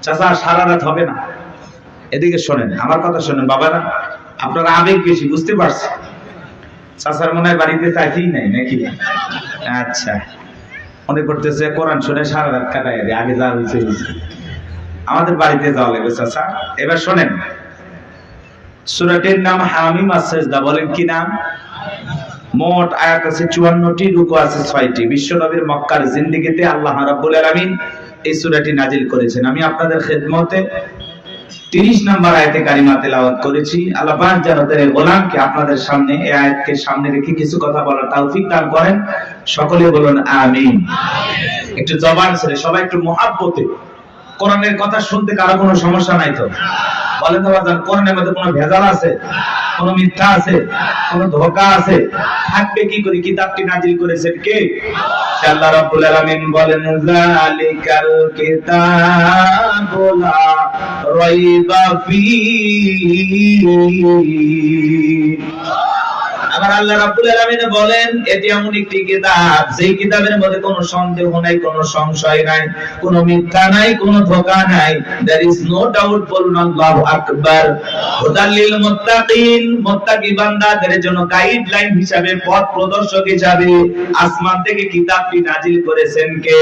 চাচা সারা রাত হবে না। এদিকে শোনেন, আমার কথা শোনেন বাবারা, আপনারা আবেগ বেশি, বুঝতে পারছি। চাচার মনে হয় বাড়িতে চাইতেই নাই নাকি? আচ্ছা, মনে করতেছে কোরআন শুনে সারা রাত কাটাই দেয়, আগে যা হয়েছে। আমাদের বাড়িতে যাওয়া লাগবে চাচা। এবার শোনেন, সূরাটির নাম হামিম আস-সাজদা। বলেন কি নাম? মোট আয়াত আছে 54টি, রুকু আছে 6টি। বিশ্বনবীর মক্কার জিন্দেগিতে আল্লাহ রাব্বুল আলামিন এই সূরাটি নাজিল করেছেন। আমি আপনাদের খেদমতে 30 নম্বর আয়াতে কারিমা তেলাওয়াত করেছি। আল্লাহ পাক যেন তার গোলামকে আপনাদের সামনে এই আয়াতকে সামনে রেখে কিছু কথা বলার তৌফিক দান করেন। সকলে বলুন আমিন। একটু জবান ছেড়ে সবাই একটু মহাব্বতে কোরআনের কথা শুনতে কারো কোনো সমস্যা নাই তো? বলেন তো বাজান, কোরআনের মধ্যে কোনো ভেজাল আছে? কোনো মিথ্যা আছে? কোনো ধোঁকা আছে? থাকবে কি করে? কিতাবটি নাজিল করেছেন কে? আল্লাহ রাব্বুল আলামিন বলেন, যালিকাল কিতাবু লা রাইবা ফীহি। আবার আল্লাহ রাব্বুল আলামিন বলেন, এটি এমন একটি কিতাব, যেই কিতাবের মধ্যে কোনো সন্দেহ নাই, কোনো সংশয় নাই, কোনো মিথ্যা নাই, কোনো ধোঁকা নাই। there is no doubt। বলুন আল্লাহু আকবার। হুদাল লিল মুত্তাকিন, মুত্তাকি বান্দাদের জন্য গাইডলাইন হিসাবে, পথ প্রদর্শক হিসাবে আসমান থেকে কিতাবটি নাজিল করেছেন কে?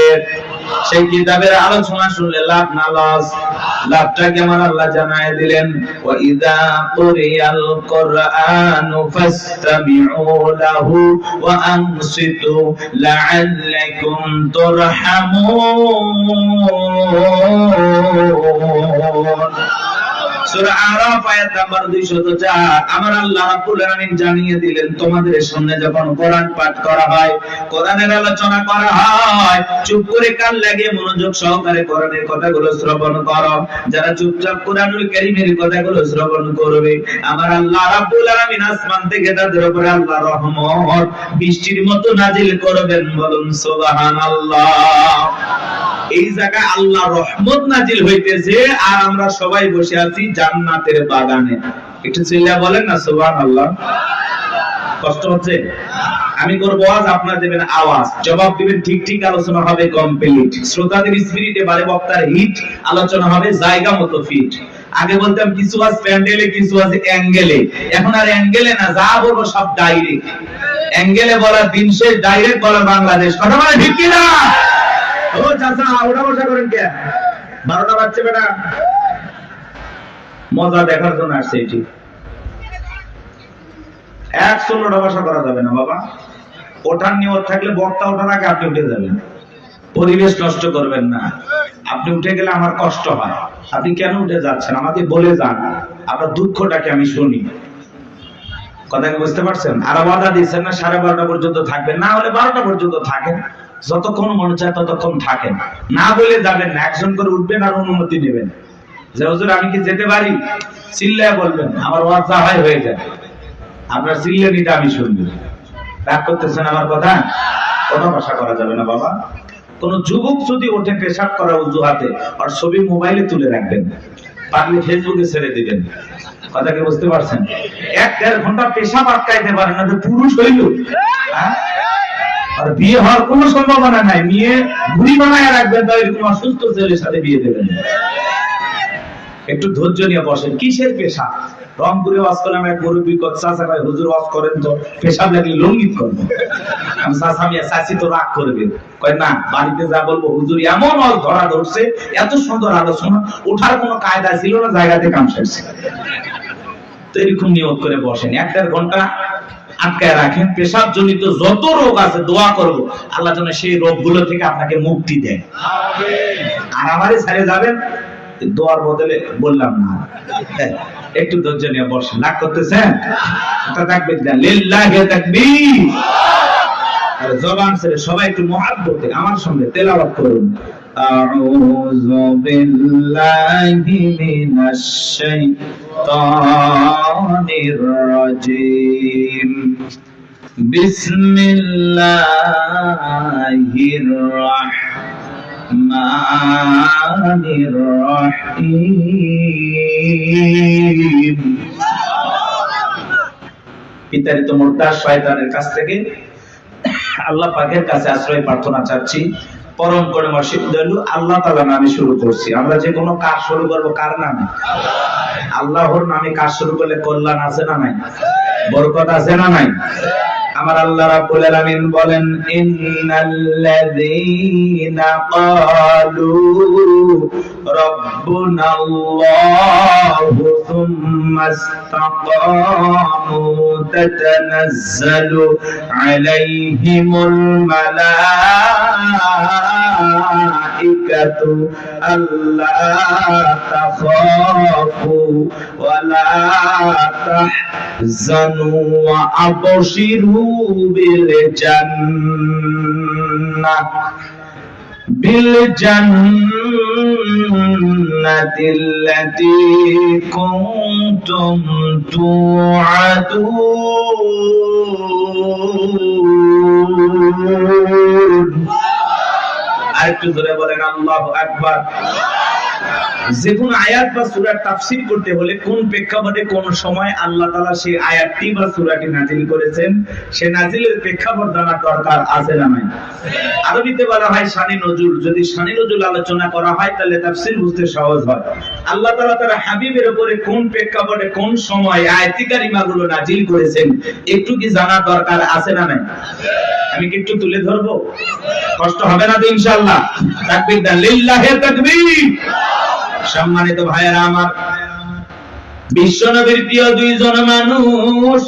সেই কিতাবের আলোচনা শুনলে লাভ না লস? লাভটা কেমন আল্লাহ জানায় দিলেন, ওয়া ইযা কুরিয়াল কুরআনু ফাসতামিউ লাহু ওয়া আনসিতু লাআল্লাকুম তুরহামুন। সূরা আরাফ আয়াত নাম্বার 204। আমার আল্লাহ রাব্বুল আলামিন জানিয়ে দিলেন, তোমাদের সামনে যখন কোরআন পাঠ করা হয়, কোরআনের আলোচনা করা হয়, চুপ করে কান লাগিয়ে মনোযোগ সহকারে কোরআনের কথাগুলো শ্রবণ করো। যারা চুপচাপ কোরআনুল কারীমের কথাগুলো শ্রবণ করবে, আমার আল্লাহ রাব্বুল আলামিন আসমান থেকে তাদের উপরে আল্লাহর রহমত বৃষ্টির মতো নাজিল করবেন। বলুন সুবহানাল্লাহ। এই জায়গায় আল্লাহর রহমত নাজিল হইতেছে, আর আমরা সবাই বসে আছি জান্নাতের বাগানে। একটু চিল্লা বলেন না সুবহানাল্লাহ। কষ্ট হচ্ছে? আমি করব আওয়াজ, আপনারা দেবেন আওয়াজ, জবাব দিবেন ঠিক ঠিক, আলোচনা হবে কমপ্লিট। শ্রোতাদের স্পিরিটে বারে, বক্তার হিট, আলোচনা হবে জায়গা মতো ফিট। আগে বলতাম কিছু আজ প্যান্ডেলে, কিছু আজ অ্যাঙ্গেলে। এখন আর অ্যাঙ্গেলে না, যা বলবো সব ডাইরেক্ট। অ্যাঙ্গেলে বলার দিন শেষ, ডাইরেক্ট বলার বাংলাদেশ। কথা বলে ঠিক কি না? ও চাচা, ওটা বসা করেন কে? 12টা বাজছে বেটা। মজা দেখার জন্য আসছে এটি। 116টা বসা করা যাবে না বাবা। ওঠার নিয়ত থাকলে বক্তা ওঠার আগে আপনি উঠে যাবেন। পরিবেশ নষ্ট করবেন না। আপনি উঠে গেলে আমার কষ্ট হয়। আপনি কেন উঠে যাচ্ছেন আমাকে বলে যান, আপনার দুঃখটাকে আমি শুনি। কথা কি বুঝতে পারছেন? আর ওয়াদা দিচ্ছেন না 12:30 পর্যন্ত থাকবেন, না হলে 12টা পর্যন্ত থাকেন। যতক্ষণ মনে চায় ততক্ষণ থাকেন, না বলে যাবেন না। একজন করে উঠবেন আর অনুমতি নেবেন যে হুজুর আমি কি যেতে পারি? চিল্লায় বলবেন, আমার ওয়াদা হয়ে যায়। আপনার চিল্লানিটা আমি শুনবো। রাগ করতেছেন আমার কথা? কোনো ভাষা করা যাবে না বাবা। কোন যুবক যদি ওঠে পেশাব করা অজুহাতে, আর ছবি মোবাইলে তুলে রাখবেন, পারলে ফেসবুকে ছেড়ে দিবেন। কথা কি বুঝতে পারছেন? 1-1.5 ঘন্টা পেশাব আটকাইতে পারেন না, পুরুষ হইল? আর বিয়ে হওয়ার কোনো সম্ভাবনা নাই। মেয়ে ঘুড়ি বানায় রাখবেন, তাই এরকম অসুস্থ ছেলের সাথে বিয়ে দেবেন। একটু ধৈর্য নিয়ে বসেন। কিসের পেশা? রংপুরে ওয়াজ করলাম, এক মুরব্বী চাচা ভাই হুজুর ওয়াজ করেন তো, পেশাব লাগলে লঙ্গিত করবো। আমি চাচা মিয়া, চাচি তো রাগ করবে, কয় না বাড়িতে যা বলবো হুজুর এমন ওয়াজ ধরা ধরছে, এত সুন্দর আলোচনা, ওঠার কোনো কায়দা ছিল না, জায়গাতে কাম সারছে। তো এরকম নিয়ত করে বসেন, 1-1.5 ঘন্টা আটকায় রাখেন। পেশাব জনিত যত রোগ আছে দোয়া করবো আল্লাহ যেন সেই রোগগুলো থেকে আপনাকে মুক্তি দেয়। আর আমারে ছেড়ে যাবেন দোয়ার বদলে বললাম না। একটু ধৈর্য নিয়ে বসেন। রাগ করতেছেন? এটা তাকবীর দেন, লিল্লাহি তাকবীর। আর জবান ছেড়ে সবাই একটু মুহাব্বতে আমার সঙ্গে তেলাওয়াত করুন। আউযু বিল্লাহি মিনাশ শাইতানির রাজীম। বিসমিল্লাহির রাহমানির রহিম। বিতাড়িত মুরতাদ শয়তানের কাছ থেকে আল্লাহ পাকের কাছে আশ্রয় প্রার্থনা চাচ্ছি। পরম করে মসজিদ দয়ালু আল্লাহ তাআলা নামে শুরু করছি। আমরা যে কোনো কাজ শুরু করব কার নামে? আল্লাহর নামে কাজ শুরু করলে কল্যাণ আছে না নাই? বরকত আছে না নাই? আমার আল্লাহ রাব্বুল আলামিন বলেন, ইন্নাল্লাযীনা ক্বালু রাব্বুনাল্লাহু সুম্মা ইসতাকামু তাতানাজ্জালু আলাইহিমুল মালাইকাতু আল্লা তাখাফু ওয়া লা তাহজানু ওয়া আবশিরু বিল-জান্নাতিল্লাতী কুনতুম তুআদুন। আরেকটু জোরে বলেন আল্লাহু আকবার। যে কোন আয়াত বা সূরার তাফসীর করতে হলে কোন প্রেক্ষাপটে কোন সময় আল্লাহ তাআলা সেই আয়াতটি বা সূরাটি নাযিল করেছেন, সে নাযিলের প্রেক্ষাপট জানার দরকার আছে না নাই? আরবিতে বলা হয় শানি নজুল। যদি শানি নজুল আলোচনা করা হয় তাহলে তাফসীর বুঝতে সহজ হয়। আল্লাহ তাআলা তার হাবিবের উপরে কোন প্রেক্ষাপটে কোন সময় আয়াতি কারিমাগুলো নাযিল করেছেন একটু কি জানার দরকার আছে না নাই? আমি কি একটু তুলে ধরবো? কষ্ট হবে না তো ইনশাআল্লাহ? তাকবীর দেন, লিল্লাহি তাকবীর। সম্মানিত ভাইয়েরা আমার, বিশ্বনবীর প্রিয় দুইজন মানুষ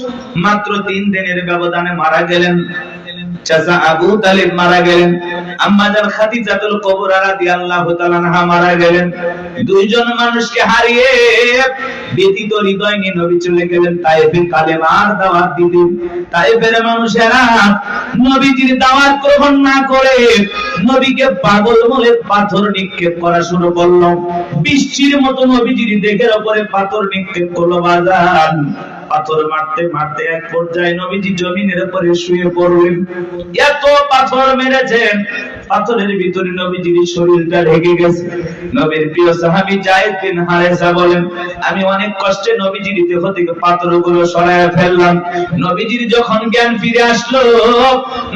মাত্র 3 দিনের ব্যবধানে মারা গেলেন। চাচা আবু তালিব মারা গেলেন, আম্মা জান খাদিজাতুল কুবরা রাদিয়াল্লাহু তাআলা আনহা মারা গেলেন। দুইজন মানুষকে হারিয়ে ব্যথিত হৃদয় নিয়ে নবী চলে গেলেন তায়েফে কালেমার দাওয়াত দিতে। তায়েফের মানুষেরা নবীজির দাওয়াত গ্রহণ না করে নবীকে পাগল বলে পাথর নিক্ষেপ করা শুরু করলো। বৃষ্টির মতো নবীজির দেহের উপরে পাথর নিক্ষেপ করলো। বাজান পাথর মারতে মারতে এক পর্যায়ে নবীজি জমিনের উপরে শুয়ে পড়লেন। এত পাথর মেরেছেন, পাথরের ভিতরে নবীজির শরীরটা ঢেকে গেছে। নবীর প্রিয় সাহাবী যায়েদ বিন হারেসা বলেন, আমি অনেক কষ্টে নবীজির দেহ থেকে পাথরগুলো সরায় ফেললাম। নবীজির যখন জ্ঞান ফিরে আসলো,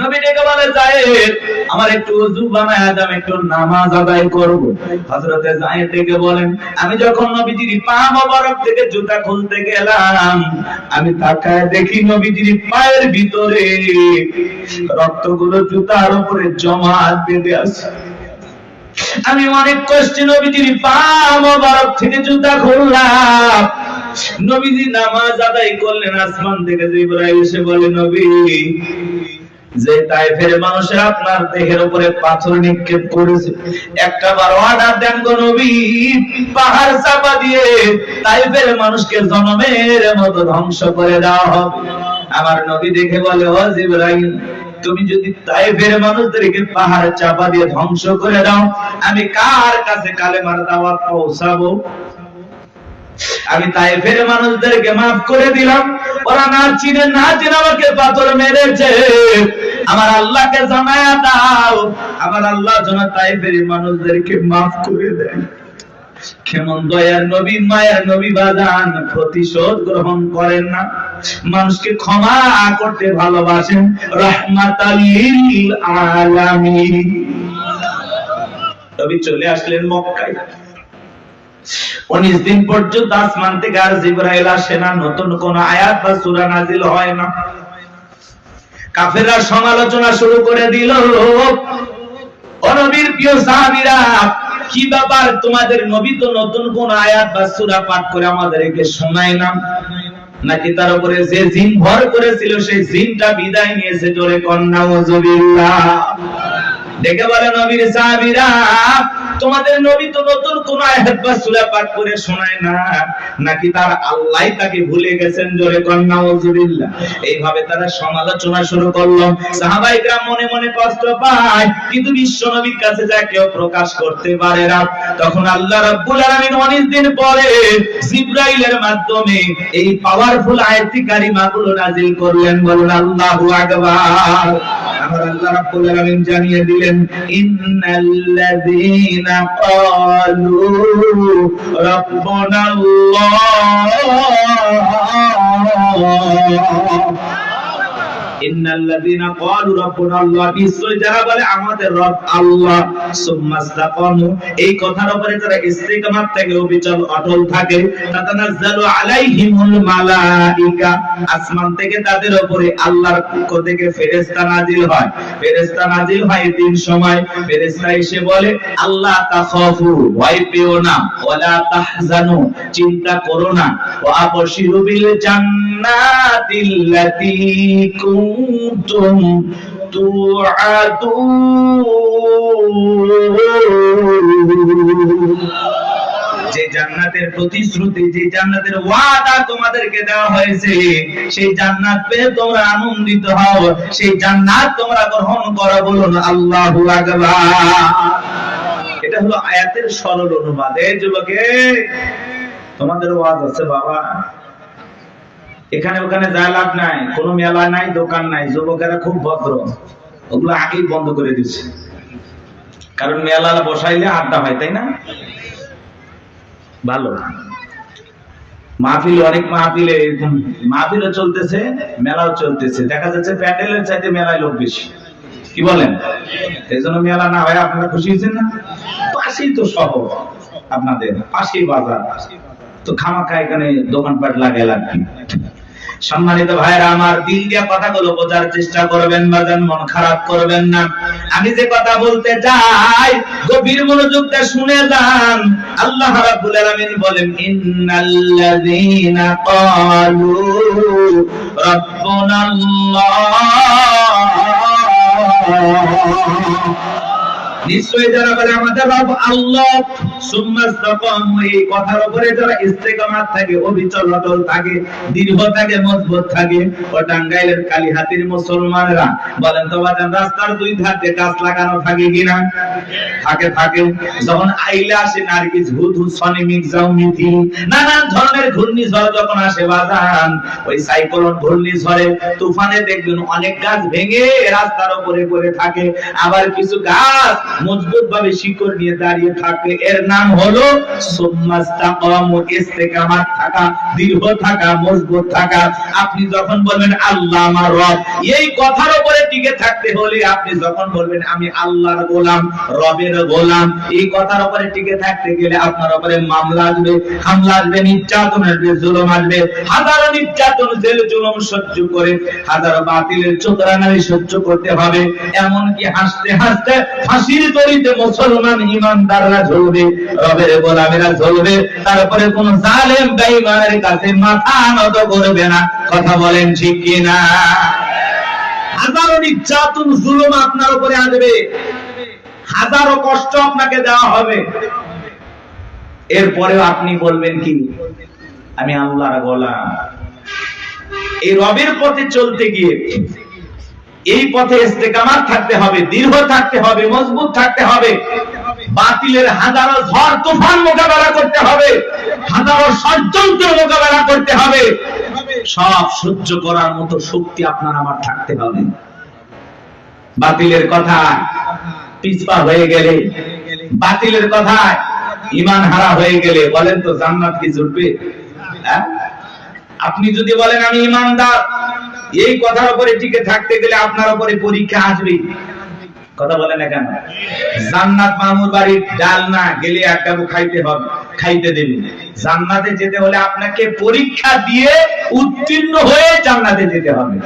নবী ডেকে বলে, যায়েদ আমার একটু ওযু বানায় দাও, একটু নামাজ আদায় করব। হযরতে যায়েদ ডেকে বলেন, আমি যখন নবীজির পা মোবারক থেকে জুতা খুলতে গেলাম, আমি তাকায় দেখি নবীজির পায়ের ভিতরে রক্তগুলো জুতার উপরে জমা বেঁধে আছে। আমি অনেক কষ্টে নবীজির পা মোবারক থেকে জুতা খুললাম। নবীজি নামাজ আদায় করলেন। আসমান থেকে জিবরাইল এসে বলে, নবী যে তায়েফের মানুষের আপনার দেহের উপরে পাথর নিক্ষেপ করেছে, একটা বার অর্ডার দেন গো নবী, পাহাড় চাপা দিয়ে তায়েফের মানুষকে জনমের মতো ধ্বংস করে দেওয়া হবে। আমার নবী দেখে বলে, ও জিবরাইল, তুমি যদি তায়েফের মানুষদেরকে পাহাড় চাপা দিয়ে ধ্বংস করে দাও, আমি কার কাছে কালেমার দাওয়াত পৌঁছাবো? আমি তায়েফের মানুষদেরকে মাফ করে দিলাম, ওরা না চিনে না চিনে আমাকে পাথর মেরেছে, আমার আল্লাহকে জানায়া দাও, আমার আল্লাহ যেন তায়েফের মানুষদেরকে মাফ করে দেন। কেমন দয়ার নবী, মায়ের নবী বাজান, প্রতিশোধ গ্রহণ করেন না, মানুষকে ক্ষমা করতে ভালোবাসেন। রাহমাতাল লিল আলামিন। নবী চলে আসলেন মক্কায়। 19 দিন পর্যন্ত আসমান থেকে আর জিবরাইল আসে না, নতুন কোন আয়াত বা সূরা নাযিল হয় না। কাফেররা সমালোচনা শুরু করে দিল, ও নবীর প্রিয় সাহাবীরা, কি ব্যাপার তোমাদের নবী তো নতুন কোন আয়াত বা সূরা পাঠ করে আমাদেরকে শোনায় না, নাকি তার উপরে যে জিন ভর করেছিল সেই জিনটা বিদায় নিয়েছে? জোরে কন্না ওয়াজুবিল্লাহ। দেখে বলে নবীর সাহাবীরা, তোমাদের নবী তো নতুন কোন আয়াত বা সূরা পাঠ করে শোনায় না, নাকি তার আল্লাহই তাকে ভুলে গেছেন? জোরে কন্না ওয়াজুবিল্লাহ। এইভাবে তারা সমালোচনা শুরু করলো। সাহাবায়ে কেরাম মনে মনে কষ্ট পায়, কিন্তু বিশ্ব নবীর কাছে যা কেউ প্রকাশ করতে পারে না। তখন আল্লাহ রাব্বুল আলামিন 19 দিন পরে জিবরাইলের মাধ্যমে এই পাওয়ারফুল আয়াতি কারিমাগুলো নাযিল করলেন। বলুন আল্লাহু আকবার। আমার আল্লাহ রাব্বুল আলামিন জানিয়ে দিলেন, ইন্নাল্লাযীনা ক্বালু রাব্বুনাল্লাহ ইন্নাল্লাযীনা ক্বালু রাব্বুনা আল্লাহ, নিশ্চয় যারা বলে আমাদের রব আল্লাহ, সুম্মা ইসতাকামু, এই কথার উপরে যারা ইস্তিকামাত থেকে অবিচল অটল থাকে, তাতানাজ্জালু আলাইহিমুল মালাইকা, আসমান থেকে তাদের উপরে আল্লাহর পক্ষ থেকে ফেরেশতা নাজিল হয়। ফেরেশতা নাজিল হয় দিন সময়। ফেরেশতা এসে বলে আল্লাহ তাখাফু, ভয় পেও না, ওয়ালা তাহজানু, চিন্তা করো না, ওয়া আবশিরু বিল জান্নাতিল্লাতী কুনতুম তুআদুন, যে জান্নাতের প্রতিশ্রুতি, যে জান্নাতের ওয়াদা তোমাদেরকে দেওয়া হয়েছে, সেই জান্নাত পেয়ে তোমরা আনন্দিত হও, সেই জান্নাত তোমরা গ্রহণ করো। বলুন আল্লাহু আকবার। এটা হলো আয়াতের সরল অনুবাদ। এই যুবকে, তোমাদের ওয়াজ আছে বাবা, এখানে ওখানে যা লাভ নাই, কোনো মেলা নাই, দোকান নাই। যুবকেরা খুব ভদ্র, ওগুলো আগেই বন্ধ করে দিচ্ছে, কারণ মেলা বসাইলে আড্ডা হয়, তাই না? ভালো মাহফিল, অনেক মাহফিলে মাহফিলও চলতেছে, মেলাও চলতেছে, দেখা যাচ্ছে প্যান্ডেলের চাইতে মেলায় লোক বেশি। কি বলেন? এই জন্য মেলা না হয় আপনারা খুশি হয়েছেন না? পাশেই তো শহর, আপনাদের পাশেই বাজার, তো খামাখা এখানে দোকানপাট লাগাই লাগবে। সম্মানিত ভাইরা আমার, দিল দিয়ে কথাগুলো বোঝার চেষ্টা করবেন, বাজান মন খারাপ করবেন না। আমি যে কথা বলতে চাই গভীর মনোযোগ দিয়ে শুনে যান। আল্লাহ রাব্বুল আলামিন বলেন ইন্নাল্লাযীনা ক্বালু রাব্বুনাল্লাহ, নিশ্চয়ই যারা বলে আমাদের রব আল্লাহ, সুম্মা ইসতাকামু, এই কথার উপরে যারা ইস্তেকামাত থাকে, অবিচল অটল থাকে, দৃঢ় থাকে, মজবুত থাকে। ও টাঙ্গাইলের কালীহাতির মুসলমানেরা বলেন তো বাজান, রাস্তার দুই ধারে গাছ লাগানো থাকে কিনা? থাকে থাকে। যখন আইলা আসে নারকেল, হুদহুদ, সনিমিক, জাউমিতি, নানান ধরনের ঘূর্ণিঝড় যখন আসে বাজান, ওই সাইক্লোন ঘূর্ণিঝড়ে তুফানে দেখবেন অনেক গাছ ভেঙে রাস্তার উপরে পড়ে থাকে, আবার কিছু গাছ মজবুত ভাবে শিকড় নিয়ে দাঁড়িয়ে থাকে। এর নাম হলো সুম্মা ইসতাকামু, ইস্তেকামাত থাকা, দৃঢ় থাকা, মজবুত থাকা। আপনি যখন বলবেন আল্লাহ আমার রব, এই কথার উপরে টিকে থাকতে হলে, আপনি যখন বলবেন আমি আল্লাহর গোলাম, রবের গোলাম, এই কথার উপরে টিকে থাকতে গেলে আপনার উপরে মামলা আসবে, হামলা আসবে, নির্যাতন আসবে, জুলুম আসবে। হাজারো নির্যাতন, জেল জুলুম সহ্য করে, হাজারো বাতিলের চোদরানারি সহ্য করতে হবে। এমনকি হাসতে হাসতে ফাঁসির দড়িতে মুসলমান ইমানদাররা ঝুলবে, রবের গোলামেরা ঝুলবে। তারপরে কোন জালেম বেঈমানের কাছে মাথা নত করবে না। কথা বলেন ঠিক কিনা? হাজারো নির্যাতন, জুলুম আপনার উপরে আসবে, হাজারো কষ্ট আপনাকে দেওয়া হবে। এরপরেও আপনি বলবেন কি? আমি আল্লাহর গোলাম। এই রবের পথে চলতে গিয়ে এই পথে ইস্তেকামাত থাকতে হবে, দৃঢ় থাকতে হবে, মজবুত থাকতে হবে। বাতিলের হাজারো ঝড় তুফান মোকাবেলা করতে হবে, হাজারো ষড়যন্ত্র মোকাবেলা করতে হবে। সব সহ্য করার মতো শক্তি আপনার আমার থাকতে হবে। বাতিলের কথা পিছপা হয়ে গেলে, বাতিলের কথা ঈমান হারা হয়ে গেলে, বলেন তো জান্নাত কি জুটবে? আপনি যদি বলেন আমি ঈমানদার, এই কথার উপরে টিকে থাকতে গেলে আপনার উপরে পরীক্ষা আসবে। কথা বলেন না কেন? জান্নাত মামুর বাড়ির ডাল না, গেলে একটা খাইতে হবে, খাইতে দেবে। জান্নাতে যেতে হলে আপনাকে পরীক্ষা দিয়ে উত্তীর্ণ হয়ে জান্নাতে যেতে হবে।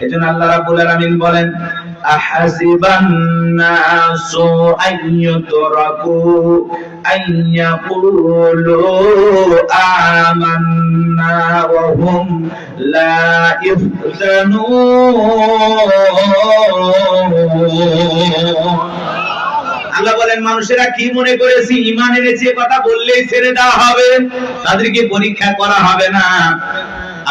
এজন্য আল্লাহ রাব্বুল আলামিন বলেন আহাসিবান নাসু আইয়ুতরাকু আইয়াকুলু আমান্না ওয়া হুম লা ইফতানুন। আল্লাহ বলেন মানুষেরা কি মনে করেছে ঈমান এনেছে কথা বললেই ছেড়ে দেওয়া হবে, তাদেরকে পরীক্ষা করা হবে না।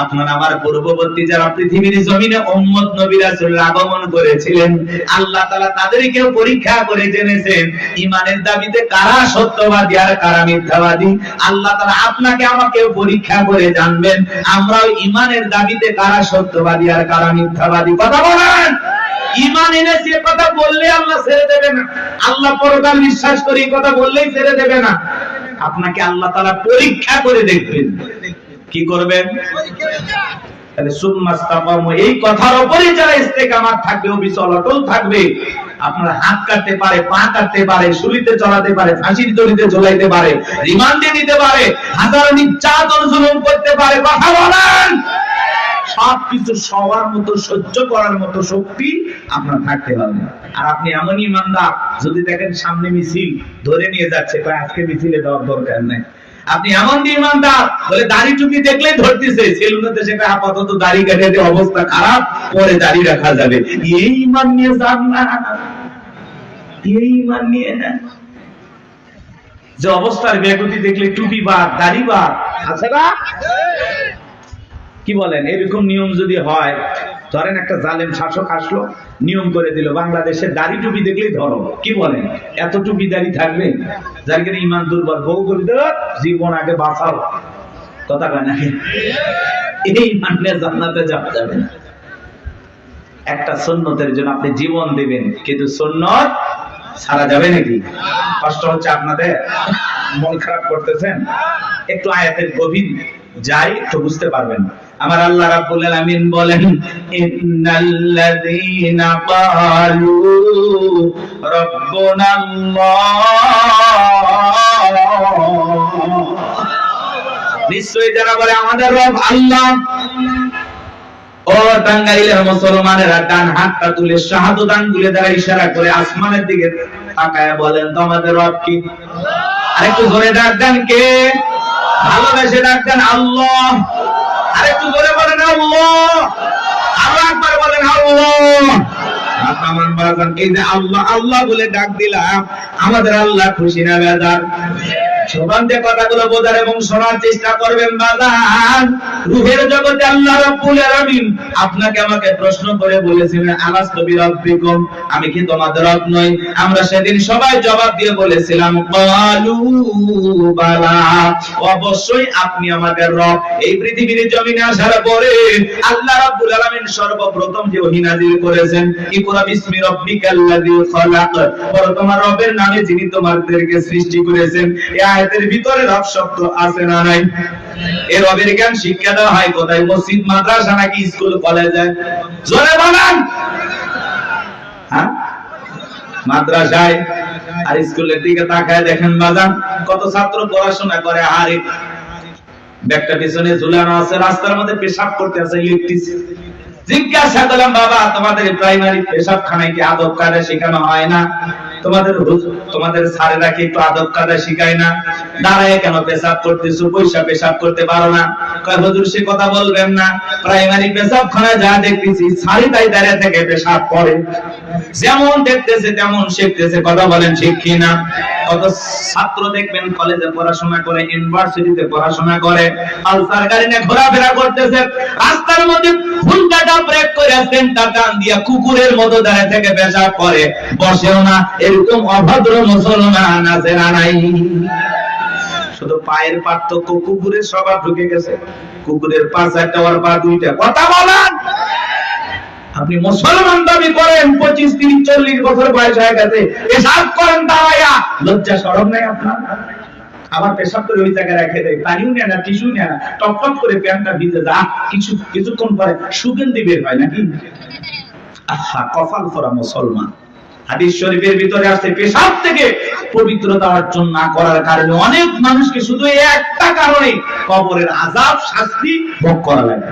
আপনার আমার পূর্ববর্তী যারা পৃথিবীর জমিনে উম্মত নবী রাসূলের আগমন করেছিলেন, আল্লাহ তাআলা তাদেরকেও পরীক্ষা করে জেনেছেন ঈমানের দাবিতে কারা সত্যবাদী আর কারা মিথ্যাবাদী। আল্লাহ তাআলা আপনাকে আমাকেও পরীক্ষা করে জানবেন আমরাও ঈমানের দাবিতে কারা সত্যবাদী আর কারা মিথ্যাবাদী। কথা বলেন। ঈমান এনেছি কথা বললে আল্লাহ ছেড়ে দেবে না, আল্লাহ পরকাল বিশ্বাস করি কথা বললেই ছেড়ে দেবে না। আপনাকে আল্লাহ তাআলা পরীক্ষা করে দেখবেন। কি করবেন? তাহলে সুম্মাস্তাকামু, এই কথার উপরে যারা ইস্তেকামাত থাকবে, অবিচল অটল থাকবে, আপনার হাত কাটতে পারে, পা কাটতে পারে, শুলিতে চড়াতে পারে, ফাঁসির দড়িতে ঝোলাইতে পারে, রিমান্ডে নিতে পারে, হাজার নির্যাতন জুলুম করতে পারে, কথা বলেন, সবকিছু সবার মতো সহ্য করার মতো শক্তি আপনার থাকতে হবে। আর আপনি এমন ইমানদার, যদি দেখেন সামনে মিছিল ধরে নিয়ে যাচ্ছে, আজকে মিছিলে দেওয়ার দরকার নেই। আপনি এমন ইমানদার, বলে দাড়ি টুপি দেখলেই ধরতেছে, সেলুনেতে সেটা আপাতত দাড়ি কাটাতে অবস্থা খারাপ, পরে দাড়ি রাখা যাবে, এই ইমান নিয়ে যান না, এই ইমান নিয়ে না। যে অবস্থার ব্যাগতি দেখলে টুপি বাদ, দাড়ি বাদ, আছে না? কি বলেন? এরকম নিয়ম যদি হয়, ধরেন একটা জালেম শাসক আসলো, নিয়ম করে দিল বাংলাদেশের দাড়ি টুপি দেখলেই ধরো, কি বলেন? এত টুপি দাড়ি থাকবে? যার কিনা ইমান দুর্বল, বউ করে দেব, জীবন আগে বাঁচাও, কথা কয় না? এই মানে জান্নাতে যাওয়া যাবে না। একটা সুন্নতের জন্য আপনি জীবন দিবেন, কিন্তু সুন্নত ছাড়া যাবে নাকি? কষ্ট হচ্ছে আপনাদের? মন খারাপ করতেছেন? একটু আয়াতের গভীর যাই তো বুঝতে পারবেন। আমার আল্লাহ রাব্বুল আলামিন বলেন, ইন্নাল্লাযীনা ক্বালু রাব্বুনাল্লাহ, নিশ্চয়ই যারা বলে আমাদের রব আল্লাহ। ও টাঙ্গাইলের মুসলমানেরা, ডান হাতটা তুলে শাহাদাত আঙ্গুলে দ্বারা ইশারা করে আসমানের দিকে তাকায় বলেন, তোমাদের রব কি? আরেকটু জোরে ডাক দেন, কে? ভালোবেসে ডাক দেন, আল্লাহ। আরেকটু জোরে বলেন, আল্লাহ। আরো একবার বলেন, আল্লাহ। আমার বাজান, এই যে আল্লাহ আল্লাহ বলে ডাক দিলাম, আমাদের আল্লাহ খুশি না বেজার? সবান যে কথাগুলো বোঝার এবং শোনার চেষ্টা করবেন বাজান। রূহের জগতে আল্লাহ রাব্বুল আলামিন আপনাকে আমাকে প্রশ্ন করে বলেছিলেন, আলাস্তু বিরাব্বিকুম, আমি কি তোমাদের রব নই? আমরা সেদিন সবাই জবাব দিয়ে বলেছিলাম, ক্বালু বালা, অবশ্যই আপনি আমাদের রব। এই পৃথিবীর জমিনে আসার পরে আল্লাহ রাব্বুল আলামিন সর্বপ্রথম যে ওহী নাযিল করেছেন, ইকরা বিসমি রাব্বিকাল্লাযী খালাক, বলো তোমার রবের নামে যিনি তোমাদেরকে সৃষ্টি করেছেন। এই আয়াতের ভিতরে রব শব্দ আছে না নাই? এই রবের জ্ঞান শিক্ষা দেওয়া হয় কোথায়? মসজিদ, মাদ্রাসা নাকি স্কুল কলেজে? জোরে বলেন। হ্যাঁ, মাদ্রাসায় আর স্কুলের দিকে তাকায় দেখেন বাজান, কত ছাত্র পড়াশোনা করে, আর ব্যাগটা পিছনে ঝুলানো আছে, রাস্তার মধ্যে পেশাব করতে আছে, লিখতেছে। জিজ্ঞাসা করলাম, বাবা তোমাদের প্রাইমারি পেশাবখানায় কি আদব কায়দা শেখানো হয় না? তোমাদের স্যারেরা কি একটু আদব কায়দা শিখায় না? দাঁড়ায় কেন পেশাব করতেছো? পয়সা পেশাব করতে পারো না? কয় হুজুর সে কথা বলবেন না, প্রাইমারি পেশাবখানায় যা দেখতেছি সারি তাই দাঁড়িয়ে থেকে পেশাব করে, যেমন দেখতেছে তেমন শিখতেছে, কথা বলেন ঠিক কি না? কত ছাত্র দেখবেন কলেজে পড়াশোনা করে, ইউনিভার্সিটিতে পড়াশোনা করে, পালসার গাড়ি নিয়ে ঘোরাফেরা করতেছে, রাস্তার মধ্যে ফুলকাটা ব্রেক করে সেন্টার টান দিয়া কুকুরের মতো দাঁড়িয়ে থেকে পেশাব করে, বসেও না। এরকম অভদ্র মুসলমান আছে না নাই? শুধু পায়ের পার্থক্য, কুকুরের স্বভাব ঢুকে গেছে, কুকুরের পা চারটা আর পা দুইটা, কথা বলেন। আপনি মুসলমান দাবি করেন, 25, 30, 40 বছর বয়স হয়ে গেছে, পেশাব করেন দাঁড়াইয়া, লজ্জা শরম নাই আপনার? আবার পেশাব করে ওই জায়গায় রেখে দেয়, পানিও নেয় না, টিস্যু নেয় না, টপ টপ করে প্যান্টটা ভিজে যা, কিছুক্ষণ পরে সুগন্ধি বের হয় নাকি? আহা, কপাল ফোড়া মুসলমান। হাদিস শরীফের ভিতরে আছে, পেশাব থেকে পবিত্রতা অর্জন না করার কারণে অনেক মানুষকে শুধু একটা কারণে কবরের আযাব, শাস্তি ভোগ করা লাগে।